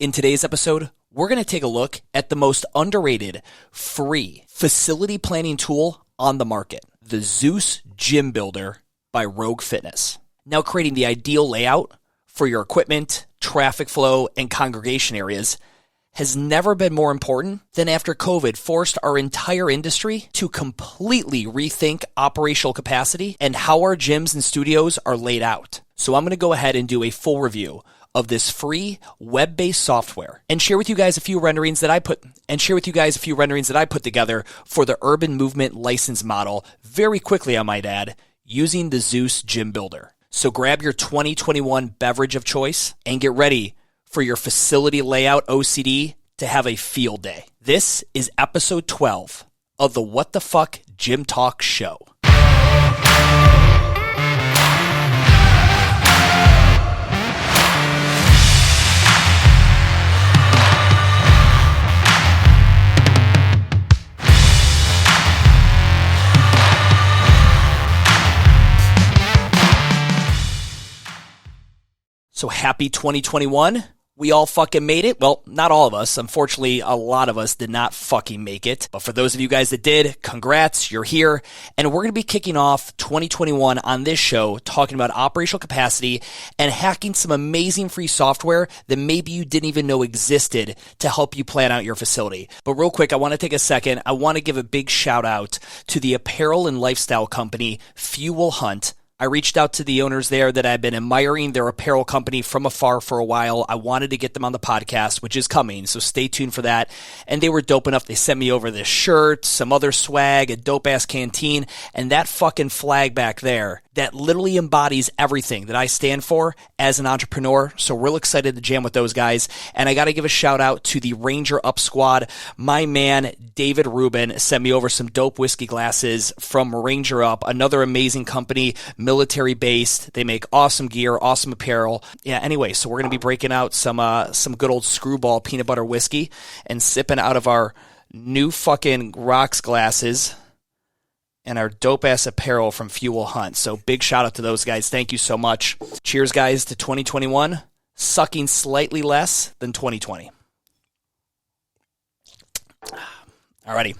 In today's episode, we're going to take a look at the most underrated free facility planning tool on the market, the Zeus Gym Builder by RogueFitness. Now, creating the ideal layout for your equipment, traffic flow, and congregation areas has never been more important than after COVID forced our entire industry to completely rethink operational capacity and how our gyms and studios are laid out. So I'm going to go ahead and do a full review of this free web-based software and share with you guys a few renderings that I put together for the urban movement license model very quickly, I might add, using the Zeus Gym Builder. So grab your 2021 beverage of choice and get ready for your facility layout OCD to have a field day. This is episode 12 of the What the Fuck Gym Talk Show. So happy 2021. We all fucking made it. Well, not all of us. Unfortunately, a lot of us did not fucking make it. But for those of you guys that did, congrats, you're here. And we're going to be kicking off 2021 on this show talking about operational capacity and hacking some amazing free software that maybe you didn't even know existed to help you plan out your facility. But real quick, I want to take a second. I want to give a big shout out to the apparel and lifestyle company Fuel Hunt. I reached out to the owners there that I've been admiring their apparel company from afar for a while. I wanted to get them on the podcast, which is coming, so stay tuned for that. And they were dope enough. They sent me over this shirt, some other swag, a dope-ass canteen, and that fucking flag back there that literally embodies everything that I stand for as an entrepreneur. So real excited to jam with those guys. And I got to give a shout out to the Ranger Up Squad. My man, David Rubin, sent me over some dope whiskey glasses from Ranger Up, another amazing company, military based. They make awesome gear, awesome apparel. Yeah, anyway, so we're going to be breaking out some good old Screwball peanut butter whiskey and sipping out of our new fucking rocks glasses and our dope-ass apparel from Fuel Hunt. So big shout-out to those guys. Thank you so much. Cheers, guys, to 2021, sucking slightly less than 2020. Alrighty,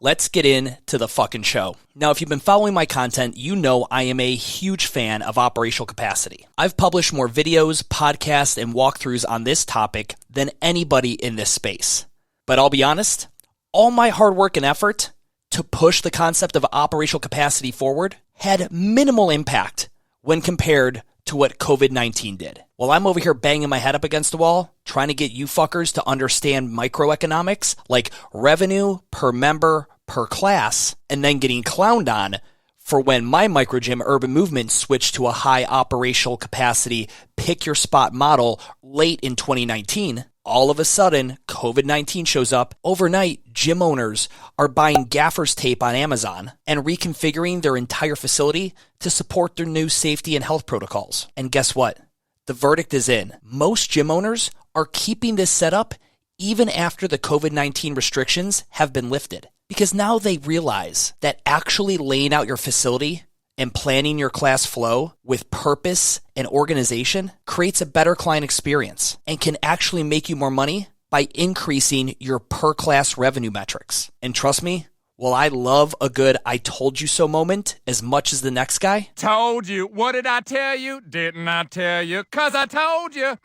let's get into the fucking show. Now, if you've been following my content, you know I am a huge fan of operational capacity. I've published more videos, podcasts, and walkthroughs on this topic than anybody in this space. But I'll be honest, all my hard work and effort to push the concept of operational capacity forward had minimal impact when compared to what COVID-19 did. While I'm over here banging my head up against the wall, trying to get you fuckers to understand microeconomics like revenue per member per class, and then getting clowned on for when my microgym urban movement switched to a high operational capacity pick your spot model late in 2019, all of a sudden, COVID-19 shows up. Overnight, gym owners are buying gaffer's tape on Amazon and reconfiguring their entire facility to support their new safety and health protocols. And guess what? The verdict is in. Most gym owners are keeping this setup even after the COVID-19 restrictions have been lifted. Because now they realize that actually laying out your facility and planning your class flow with purpose and organization creates a better client experience and can actually make you more money by increasing your per class revenue metrics. And trust me, while I love a good I told you so moment as much as the next guy. Told you. What did I tell you? Didn't I tell you? 'Cause I told you.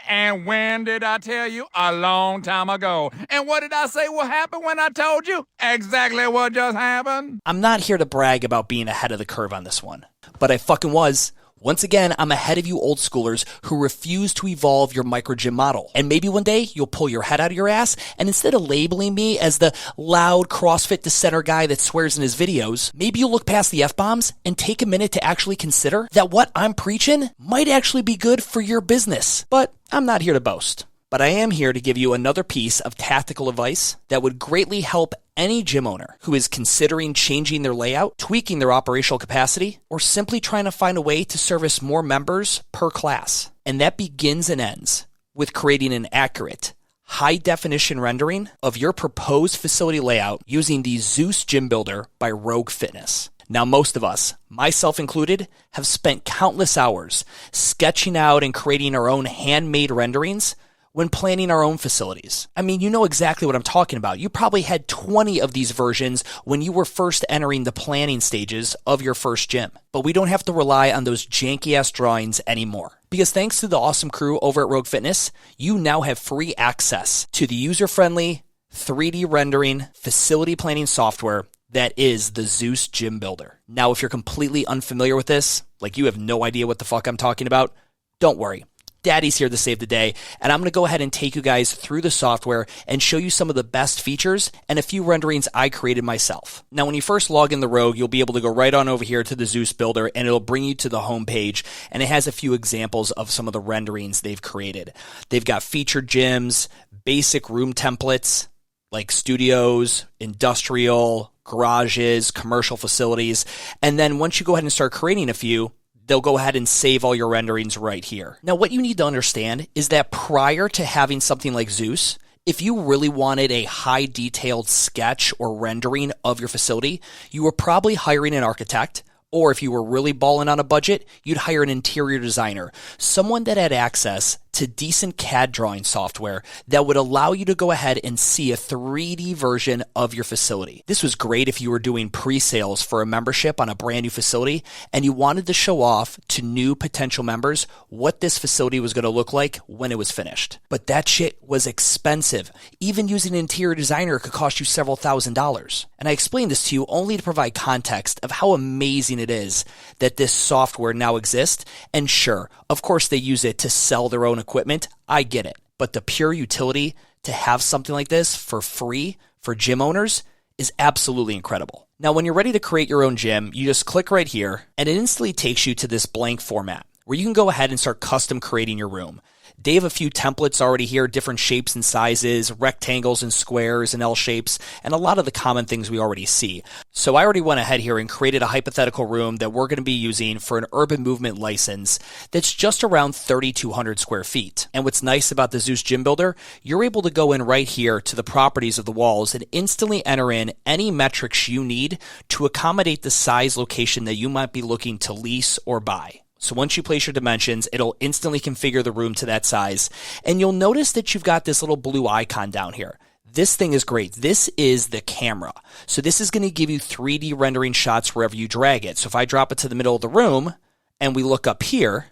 And when did I tell you? A long time ago. And what did I say will happen when I told you? Exactly what just happened. I'm not here to brag about being ahead of the curve on this one, but I fucking was. Once again, I'm ahead of you old schoolers who refuse to evolve your microgym model. And maybe one day you'll pull your head out of your ass, and instead of labeling me as the loud CrossFit dissenter guy that swears in his videos, maybe you'll look past the F-bombs and take a minute to actually consider that what I'm preaching might actually be good for your business. But I'm not here to boast. But I am here to give you another piece of tactical advice that would greatly help any gym owner who is considering changing their layout, tweaking their operational capacity, or simply trying to find a way to service more members per class. And that begins and ends with creating an accurate, high-definition rendering of your proposed facility layout using the Zeus Gym Builder by RogueFitness. Now, most of us, myself included, have spent countless hours sketching out and creating our own handmade renderings when planning our own facilities. I mean, you know exactly what I'm talking about. You probably had 20 of these versions when you were first entering the planning stages of your first gym. But we don't have to rely on those janky-ass drawings anymore. Because thanks to the awesome crew over at Rogue Fitness, you now have free access to the user-friendly 3D rendering facility planning software that is the Zeus Gym Builder. Now, if you're completely unfamiliar with this, like you have no idea what the fuck I'm talking about, don't worry. Daddy's here to save the day, and I'm going to go ahead and take you guys through the software and show you some of the best features and a few renderings I created myself. Now, when you first log in the Rogue, you'll be able to go right on over here to the Zeus Builder, and it'll bring you to the home page, and it has a few examples of some of the renderings they've created. They've got featured gyms, basic room templates, like studios, industrial, garages, commercial facilities, and then once you go ahead and start creating a few, they'll go ahead and save all your renderings right here. Now, what you need to understand is that prior to having something like Zeus, if you really wanted a high detailed sketch or rendering of your facility, you were probably hiring an architect, or if you were really balling on a budget, you'd hire an interior designer, someone that had access to decent CAD drawing software that would allow you to go ahead and see a 3D version of your facility. This was great if you were doing pre-sales for a membership on a brand new facility and you wanted to show off to new potential members what this facility was going to look like when it was finished. But that shit was expensive. Even using an interior designer could cost you several $1,000s. And I explained this to you only to provide context of how amazing it is that this software now exists. And sure, of course they use it to sell their own equipment. I get it. But the pure utility to have something like this for free for gym owners is absolutely incredible. Now, when you're ready to create your own gym, you just click right here and it instantly takes you to this blank format where you can go ahead and start custom creating your room. They have a few templates already here, different shapes and sizes, rectangles and squares and L shapes, and a lot of the common things we already see. So I already went ahead here and created a hypothetical room that we're going to be using for an urban movement license that's just around 3,200 square feet. And what's nice about the Zeus Gym Builder, you're able to go in right here to the properties of the walls and instantly enter in any metrics you need to accommodate the size location that you might be looking to lease or buy. So once you place your dimensions, it'll instantly configure the room to that size. And you'll notice that you've got this little blue icon down here. This thing is great. This is the camera. So this is going to give you 3D rendering shots wherever you drag it. So if I drop it to the middle of the room and we look up here,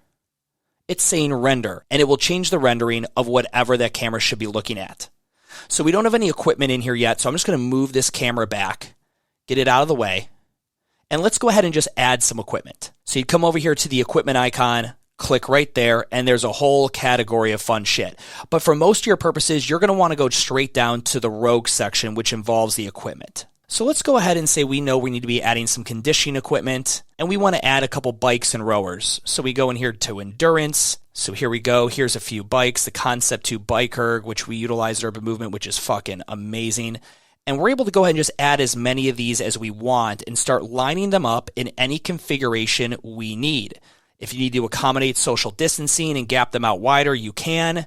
it's saying render, and it will change the rendering of whatever that camera should be looking at. So we don't have any equipment in here yet. So I'm just going to move this camera back, get it out of the way. And let's go ahead and just add some equipment. So you'd come over here to the equipment icon, click right there, and there's a whole category of fun shit. But for most of your purposes, you're going to want to go straight down to the Rogue section, which involves the equipment. So let's go ahead and say we know we need to be adding some conditioning equipment, and we want to add a couple bikes and rowers. So we go in here to endurance. So here we go. Here's a few bikes, the Concept 2 Bike Erg, which we utilize urban movement, which is fucking amazing. And we're able to go ahead and just add as many of these as we want and start lining them up in any configuration we need. If you need to accommodate social distancing and gap them out wider, you can.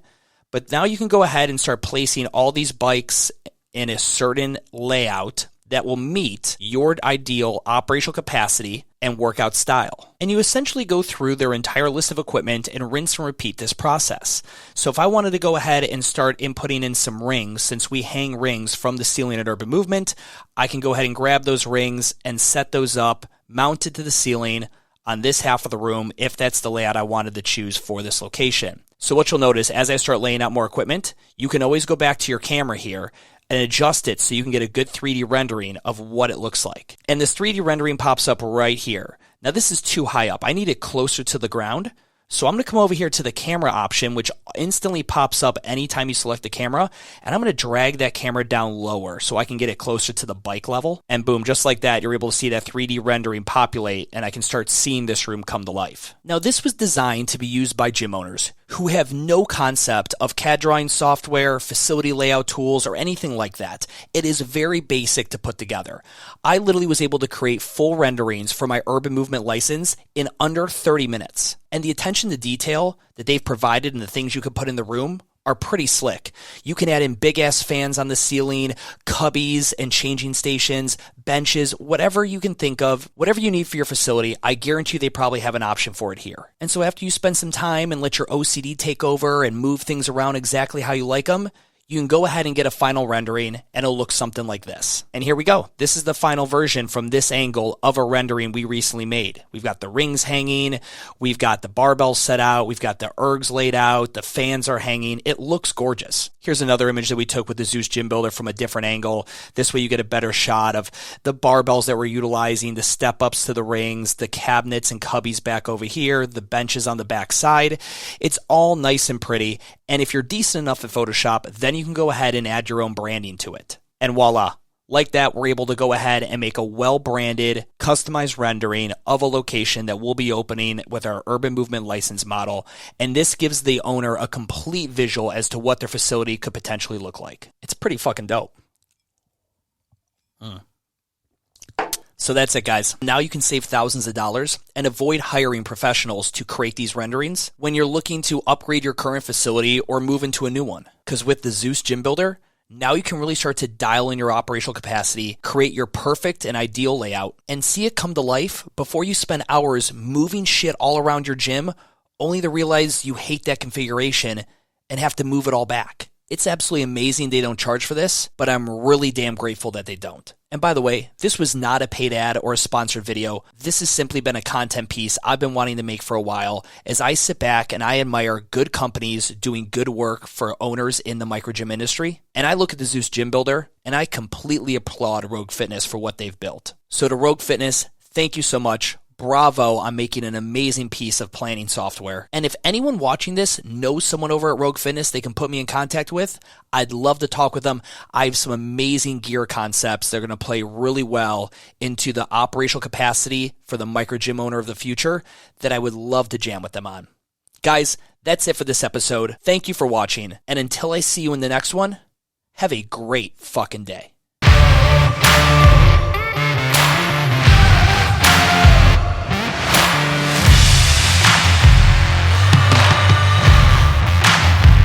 But now you can go ahead and start placing all these bikes in a certain layout that will meet your ideal operational capacity and workout style. And you essentially go through their entire list of equipment and rinse and repeat this process. So if I wanted to go ahead and start inputting in some rings, since we hang rings from the ceiling at Urban Movement, I can go ahead and grab those rings and set those up, mounted to the ceiling on this half of the room, if that's the layout I wanted to choose for this location. So what you'll notice as I start laying out more equipment, you can always go back to your camera here and adjust it so you can get a good 3D rendering of what it looks like. And this 3D rendering pops up right here. Now this is too high up. I need it closer to the ground. So I'm going to come over here to the camera option, which instantly pops up anytime you select the camera. And I'm going to drag that camera down lower so I can get it closer to the bike level. And boom, just like that, you're able to see that 3D rendering populate and I can start seeing this room come to life. Now this was designed to be used by gym owners who have no concept of CAD drawing software, facility layout tools, or anything like that. It is very basic to put together. I literally was able to create full renderings for my urban movement license in under 30 minutes. And the attention to detail that they've provided and the things you could put in the room are pretty slick. You can add in big-ass fans on the ceiling, cubbies and changing stations, benches, whatever you can think of, whatever you need for your facility, I guarantee they probably have an option for it here. And so after you spend some time and let your OCD take over and move things around exactly how you like them, you can go ahead and get a final rendering and it'll look something like this. And here we go. This is the final version from this angle of a rendering we recently made. We've got the rings hanging, we've got the barbells set out, we've got the ergs laid out, the fans are hanging. It looks gorgeous. Here's another image that we took with the Zeus Gym Builder from a different angle. This way you get a better shot of the barbells that we're utilizing, the step-ups to the rings, the cabinets and cubbies back over here, the benches on the back side. It's all nice and pretty. And if you're decent enough at Photoshop, then you can go ahead and add your own branding to it. And voila. Like that, we're able to go ahead and make a well-branded, customized rendering of a location that we'll be opening with our urban movement license model. And this gives the owner a complete visual as to what their facility could potentially look like. It's pretty fucking dope. So that's it, guys. Now you can save thousands of dollars and avoid hiring professionals to create these renderings when you're looking to upgrade your current facility or move into a new one. Because with the Zeus Gym Builder, now you can really start to dial in your operational capacity, create your perfect and ideal layout, and see it come to life before you spend hours moving shit all around your gym, only to realize you hate that configuration and have to move it all back. It's absolutely amazing they don't charge for this, but I'm really damn grateful that they don't. And by the way, this was not a paid ad or a sponsored video. This has simply been a content piece I've been wanting to make for a while as I sit back and I admire good companies doing good work for owners in the microgym industry. And I look at the Zeus Gym Builder and I completely applaud RogueFitness for what they've built. So to RogueFitness, thank you so much. Bravo on making an amazing piece of planning software. And if anyone watching this knows someone over at RogueFitness they can put me in contact with, I'd love to talk with them. I have some amazing gear concepts. They're going to play really well into the operational capacity for the microgym owner of the future that I would love to jam with them on. Guys, that's it for this episode. Thank you for watching. And until I see you in the next one, have a great fucking day.